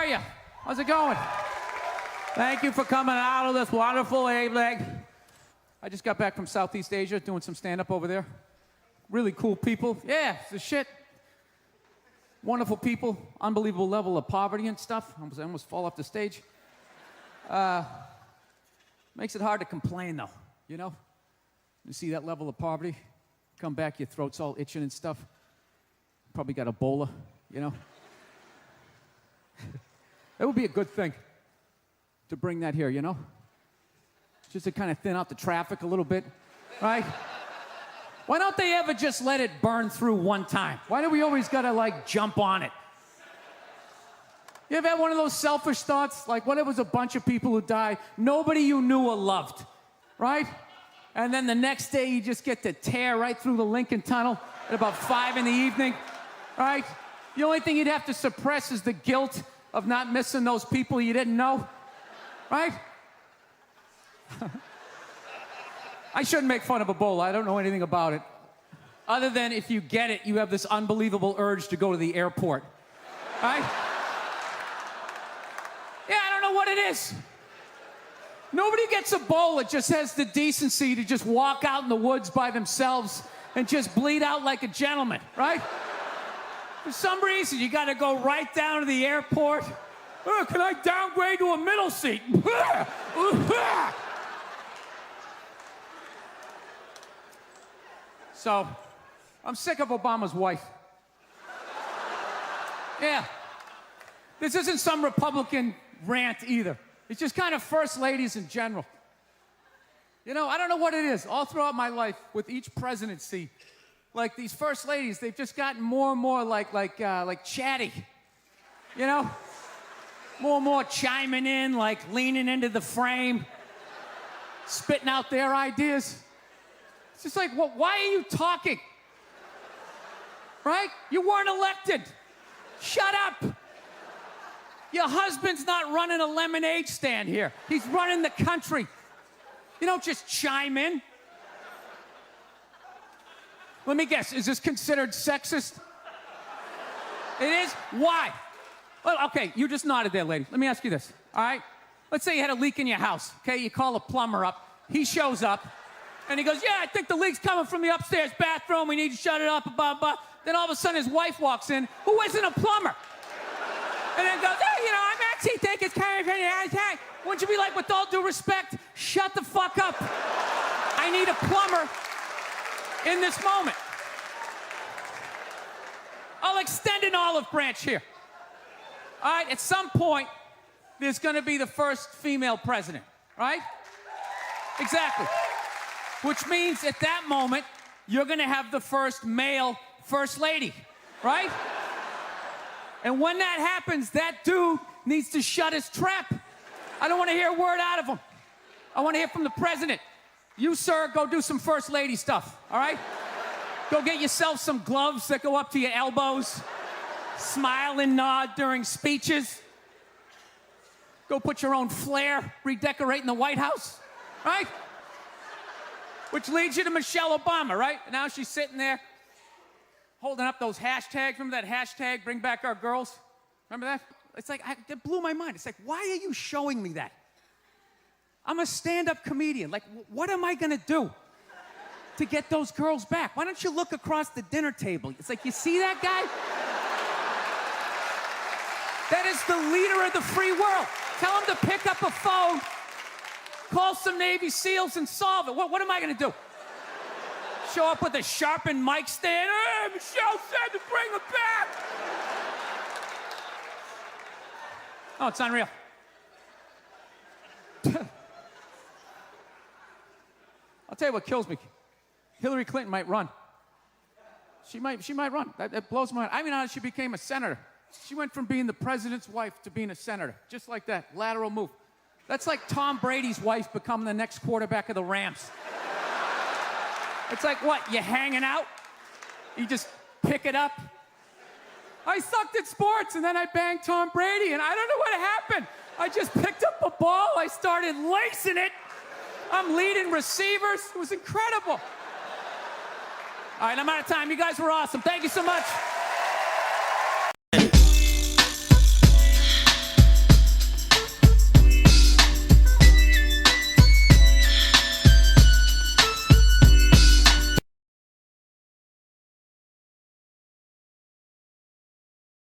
are you? How's it going? Thank you for coming out of this wonderful A-leg. I just got back from Southeast Asia, doing some stand-up over there. Really cool people. Yeah, it's the shit. Wonderful people. Unbelievable level of poverty and stuff. I almost fall off the stage. Makes it hard to complain, though, you know? You see that level of poverty? Come back, your throat's all itching and stuff. Probably got Ebola, you know? That would be a good thing to bring that here, you know? Just to kind of thin out the traffic a little bit, right? Why don't they ever just let it burn through one time? Why do we always gotta, like, jump on it? You ever had one of those selfish thoughts? Like, what if it was a bunch of people who died, nobody you knew or loved, right? And then the next day, you just get to tear right through the Lincoln Tunnel at about 5 in the evening, right? The only thing you'd have to suppress is the guilt of not missing those people you didn't know, right? I shouldn't make fun of Ebola. I don't know anything about it. Other than if you get it, you have this unbelievable urge to go to the airport, right? Yeah, I don't know what it is. Nobody gets Ebola, just has the decency to just walk out in the woods by themselves and just bleed out like a gentleman, right? For some reason, you got to go right down to the airport. Oh, can I downgrade to a middle seat? So, I'm sick of Obama's wife. Yeah. This isn't some Republican rant either. It's just kind of first ladies in general. You know, I don't know what it is. All throughout my life, with each presidency, like these first ladies, they've just gotten more and more like chatty. You know? More and more chiming in, like leaning into the frame, spitting out their ideas. It's just like, well, why are you talking? Right? You weren't elected. Shut up. Your husband's not running a lemonade stand here. He's running the country. You don't just chime in. Let me guess, is this considered sexist? It is? Why? Well, okay, you just nodded there, lady. Let me ask you this, all right? Let's say you had a leak in your house, okay? You call a plumber up. He shows up, and he goes, yeah, I think the leak's coming from the upstairs bathroom. We need to shut it up, blah, blah. Then all of a sudden, his wife walks in, who isn't a plumber. And then goes, hey, you know, I'm actually thinking it's kind of hey. Wouldn't you be like, with all due respect, shut the fuck up. I need a plumber in this moment. I'll extend an olive branch here. All right, at some point, there's going to be the first female president, right? Exactly. Which means at that moment, you're going to have the first male first lady, right? And when that happens, that dude needs to shut his trap. I don't want to hear a word out of him. I want to hear from the president. You, sir, go do some first lady stuff, all right? Go get yourself some gloves that go up to your elbows. Smile and nod during speeches. Go put your own flair redecorating the White House, right? Which leads you to Michelle Obama, right? And now she's sitting there holding up those hashtags. Remember that hashtag, bring back our girls? Remember that? It's like, it blew my mind. It's like, why are you showing me that? I'm a stand-up comedian. Like, what am I gonna do to get those girls back? Why don't you look across the dinner table? It's like, you see that guy? That is the leader of the free world. Tell him to pick up a phone, call some Navy SEALs and solve it. What am I gonna do? Show up with a sharpened mic stand? Hey, Michelle said to bring him back. Oh, it's unreal. I'll tell you what kills me. Hillary Clinton might run. She might run. That blows my mind. I mean, how she became a senator. She went from being the president's wife to being a senator. Just like that. Lateral move. That's like Tom Brady's wife becoming the next quarterback of the Rams. It's like, what, you hanging out? You just pick it up? I sucked at sports, and then I banged Tom Brady, and I don't know what happened. I just picked up a ball. I started lacing it. I'm leading receivers. It was incredible. All right, I'm out of time. You guys were awesome. Thank you so much.